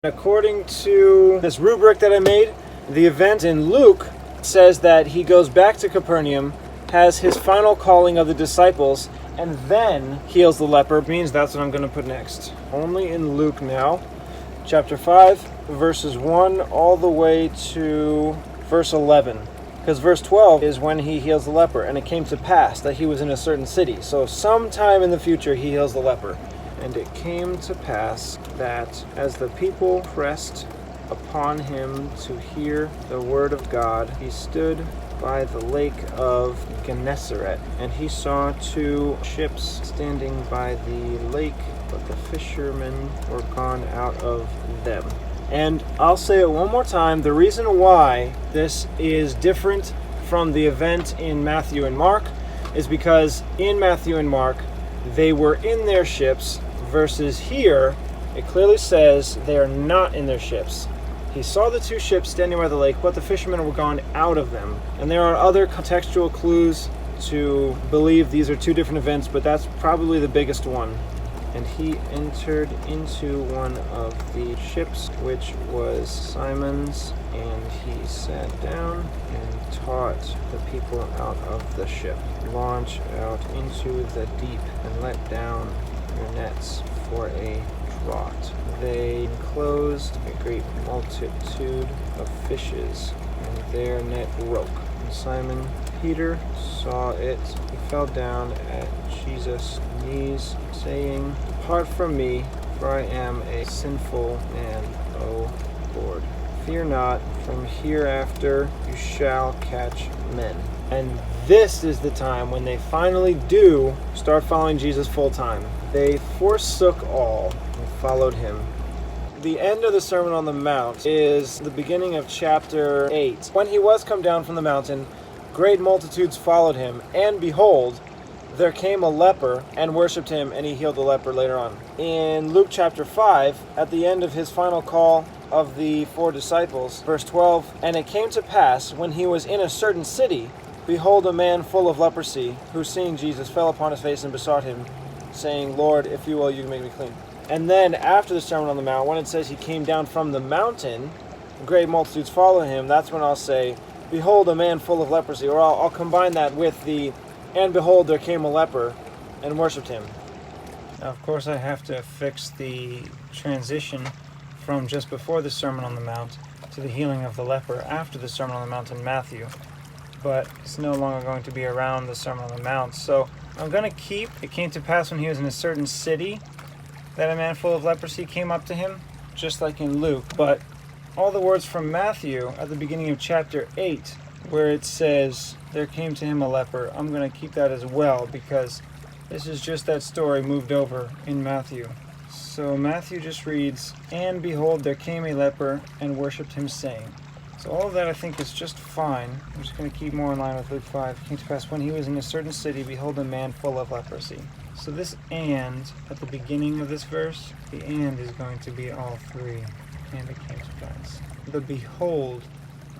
According to this rubric that I made, the event in Luke says that he goes back to Capernaum, has his final calling of the disciples, and then heals the leper. Means that's what I'm going to put next. Only in Luke now, chapter 5, verses 1 all the way to verse 11. Because verse 12 is when he heals the leper, and it came to pass that he was in a certain city. So sometime in the future he heals the leper. And it came to pass that as the people pressed upon him to hear the word of God, he stood by the lake of Gennesaret, and he saw two ships standing by the lake, but the fishermen were gone out of them. And I'll say it one more time, the reason why this is different from the event in Matthew and Mark is because in Matthew and Mark, they were in their ships, versus here, it clearly says they are not in their ships. He saw the two ships standing by the lake, but the fishermen were gone out of them. And there are other contextual clues to believe these are two different events, but that's probably the biggest one. And he entered into one of the ships, which was Simon's, and he sat down and taught the people out of the ship. Launch out into the deep and let down your nets for a draught. They enclosed a great multitude of fishes, and their net broke. And Simon Peter saw it. He fell down at Jesus' knees, saying, "Depart from me, for I am a sinful man, O Lord. Fear not, from hereafter you shall catch men." And this is the time when they finally do start following Jesus full time. They forsook all and followed him. The end of the Sermon on the Mount is the beginning of chapter 8. When he was come down from the mountain, great multitudes followed him, and behold, there came a leper and worshipped him, and he healed the leper later on. In Luke chapter 5, at the end of his final call of the 4 disciples, verse 12, "And it came to pass, when he was in a certain city, behold, a man full of leprosy, who seeing Jesus fell upon his face and besought him, saying, Lord, if you will, you can make me clean." And then after the Sermon on the Mount, when it says he came down from the mountain, great multitudes follow him, that's when I'll say, "Behold, a man full of leprosy," or I'll combine that with the, "And behold, there came a leper and worshipped him." Now, of course, I have to fix the transition from just before the Sermon on the Mount to the healing of the leper after the Sermon on the Mount in Matthew. But it's no longer going to be around the Sermon on the Mount. So I'm going to keep, "It came to pass when he was in a certain city that a man full of leprosy came up to him," just like in Luke. But all the words from Matthew at the beginning of chapter 8, where it says, "There came to him a leper," I'm going to keep that as well, because this is just that story moved over in Matthew. So Matthew just reads, "And behold, there came a leper and worshipped him, saying." So all of that I think is just fine. I'm just going to keep more in line with Luke 5. "It came to pass when he was in a certain city, behold, a man full of leprosy." So this "and" at the beginning of this verse, the "and" is going to be all three. And it came to pass. The "behold"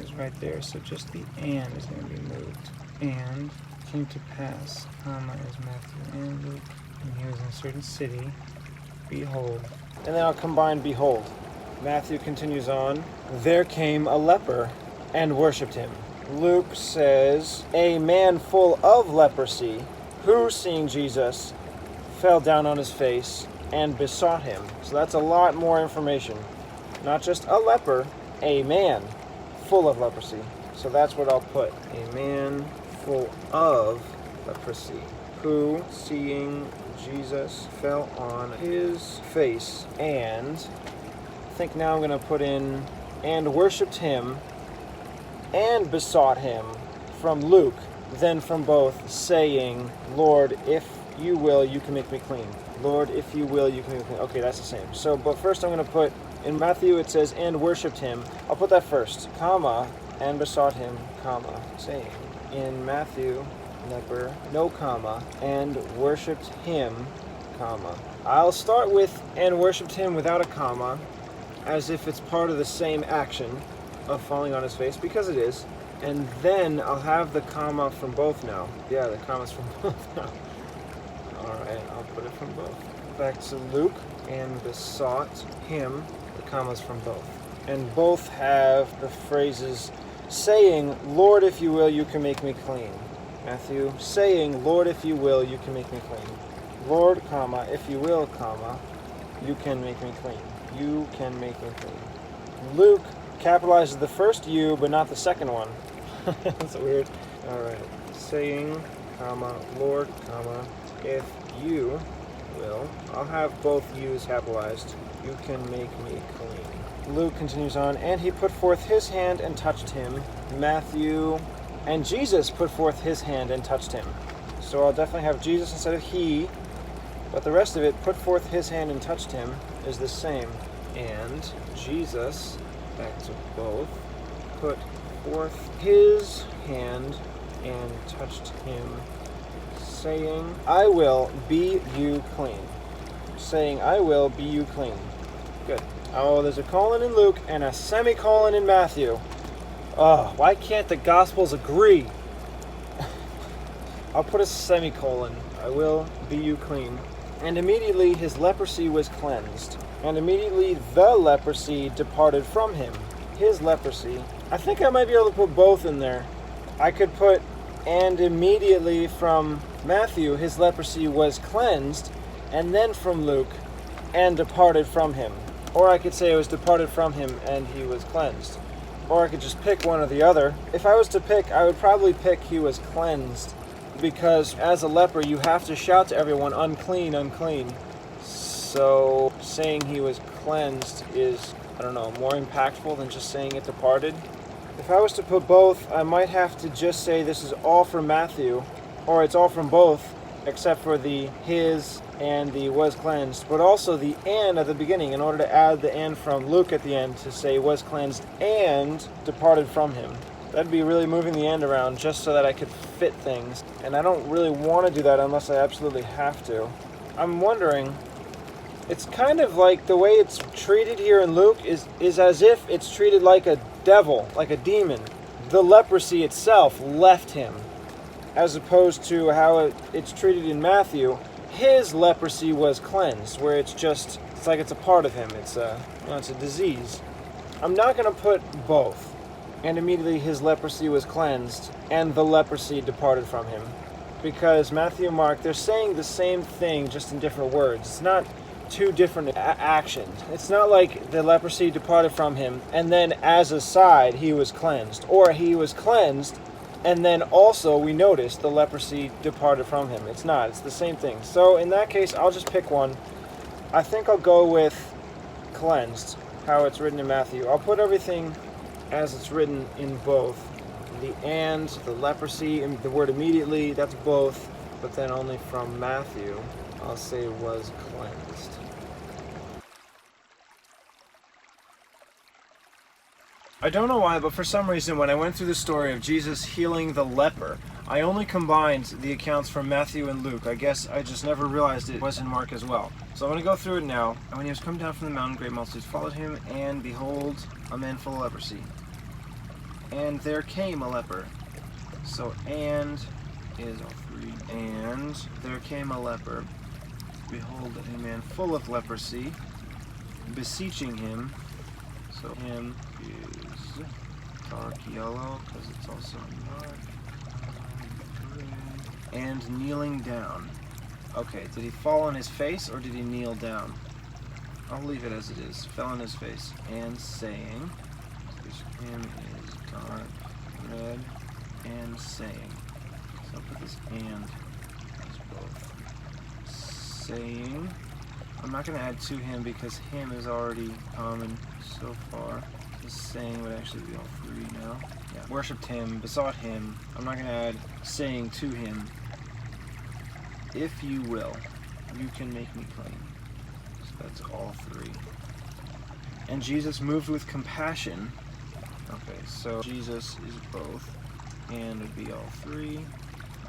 is right there, so just the "and" is going to be moved. "And came to pass," comma, is Matthew and Luke, "and he was in a certain city, behold." And then I'll combine "behold." Matthew continues on, "There came a leper and worshipped him." Luke says, "A man full of leprosy, who, seeing Jesus, fell down on his face and besought him." So that's a lot more information. Not just a leper, a man full of leprosy. So that's what I'll put. A man full of leprosy, who, seeing Jesus, fell on his face and... I think now I'm going to put in "and worshipped him and besought him" from Luke, then from both, saying, "Lord, if you will, you can make me clean. Lord, if you will, you can make me clean." Okay, that's the same. So, but first I'm going to put, in Matthew it says, "and worshipped him." I'll put that first, comma, "and besought him, comma, saying." In Matthew, leper, no comma, "and worshipped him, comma." I'll start with "and worshipped him" without a comma, as if it's part of the same action of falling on his face, because it is. And then I'll have the comma from both now. Yeah, the comma's from both now. Alright, I'll put it from both. Back to Luke. "And besought him," the commas from both. And both have the phrases saying, Lord, if you will, you can make me clean. Matthew saying, Lord, if you will, you can make me clean. Lord, comma, if you will, comma, you can make me clean. You can make me clean. Luke capitalizes the first you, but not the second one. That's weird. All right. Saying, comma, Lord, comma, if you will. I'll have both yous capitalized. You can make me clean. Luke continues on, and he put forth his hand and touched him. Matthew, and Jesus put forth his hand and touched him. So I'll definitely have Jesus instead of he, but the rest of it, put forth his hand and touched him, is the same. And Jesus, back to both, put forth his hand and touched him, saying, I will be you clean. Saying, I will be you clean. Good. Oh, there's a colon in Luke and a semicolon in Matthew. Oh, why can't the Gospels agree? I'll put a semicolon. I will be you clean. And immediately his leprosy was cleansed. And immediately the leprosy departed from him. His leprosy. I think I might be able to put both in there. I could put, and immediately from Matthew his leprosy was cleansed, and then from Luke, and departed from him. Or I could say it was departed from him and he was cleansed. Or I could just pick one or the other. If I was to pick, I would probably pick he was cleansed, because as a leper you have to shout to everyone, unclean, unclean. So saying he was cleansed is, I don't know, more impactful than just saying it departed. If I was to put both, I might have to just say this is all from Matthew, or it's all from both, except for the his and the was cleansed, but also the and at the beginning, in order to add the and from Luke at the end to say was cleansed and departed from him. That'd be really moving the and around just so that I could fit things, and I don't really want to do that unless I absolutely have to. I'm wondering, it's kind of like the way it's treated here in Luke is as if it's treated like a devil, like a demon. The leprosy itself left him, as opposed to how it's treated in Matthew. His leprosy was cleansed, where it's like it's a part of him. It's a disease. I'm not going to put both. And immediately his leprosy was cleansed, and the leprosy departed from him. Because Matthew and Mark, they're saying the same thing, just in different words. It's not two different actions. It's not like the leprosy departed from him, and then as a side, he was cleansed. Or he was cleansed, and then also we notice the leprosy departed from him. It's not. It's the same thing. So in that case, I'll just pick one. I think I'll go with cleansed, how it's written in Matthew. I'll put everything as it's written in both. The and, the leprosy, and the word immediately, that's both, but then only from Matthew, I'll say was cleansed. I don't know why, but for some reason when I went through the story of Jesus healing the leper, I only combined the accounts from Matthew and Luke. I guess I just never realized it was in Mark as well. So I'm going to go through it now. And when he was come down from the mountain, great multitudes followed him, and behold, a man full of leprosy. And there came a leper. So and is all three. And there came a leper. Behold, a man full of leprosy, beseeching him. So him is dark yellow, because it's also dark. And kneeling down. Okay, did he fall on his face or did he kneel down? I'll leave it as it is. Fell on his face. And saying, him is dark red, and saying. So I'll put this and as both. Saying. I'm not going to add to him because him is already common so far. This saying would actually be all three now. Yeah. Worshipped him, besought him. I'm not going to add saying to him. If you will, you can make me clean. So that's all three. And Jesus moved with compassion. Okay, so Jesus is both, and would be all three.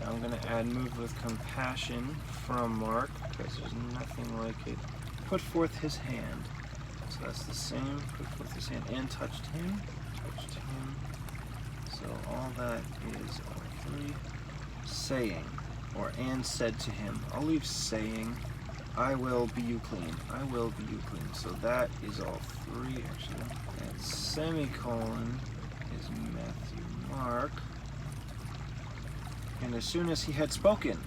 Now I'm going to add moved with compassion from Mark, because there's nothing like it. Put forth his hand. So that's the same. Put forth his hand and touched him. Touched him. So all that is all three. Saying, or and said to him. I'll leave saying. I will be you clean. I will be you clean. So that is all three, actually. And semicolon is Matthew, Mark. And as soon as he had spoken,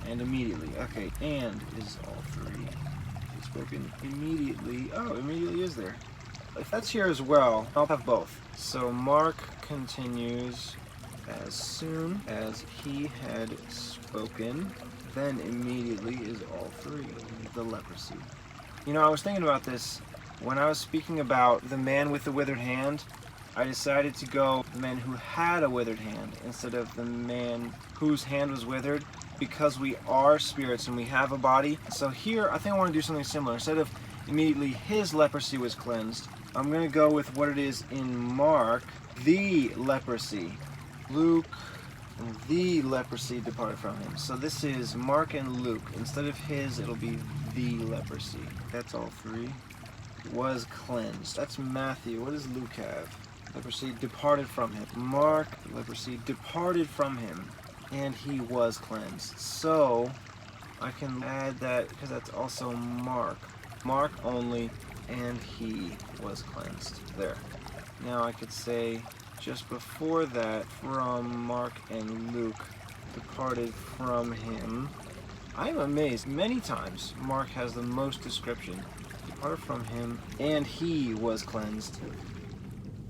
and immediately. Okay, and is all three. He had spoken immediately. Oh, immediately is there. If that's here as well, I'll have both. So Mark continues, as soon as he had spoken, then immediately is all three, the leprosy. You know, I was thinking about this when I was speaking about the man with the withered hand. I decided to go the man who had a withered hand instead of the man whose hand was withered, because we are spirits and we have a body. So here, I think I want to do something similar. Instead of immediately his leprosy was cleansed, I'm going to go with what it is in Mark, the leprosy. Luke, the leprosy departed from him. So this is Mark and Luke. Instead of his, it'll be the leprosy. That's all three. Was cleansed. That's Matthew. What does Luke have? Leprosy departed from him. Mark, leprosy departed from him, and he was cleansed. So I can add that because that's also Mark. Mark only, and he was cleansed. There. Now I could say just before that, from Mark and Luke departed from him. I am amazed. Many times Mark has the most description. Departed from him, and he was cleansed.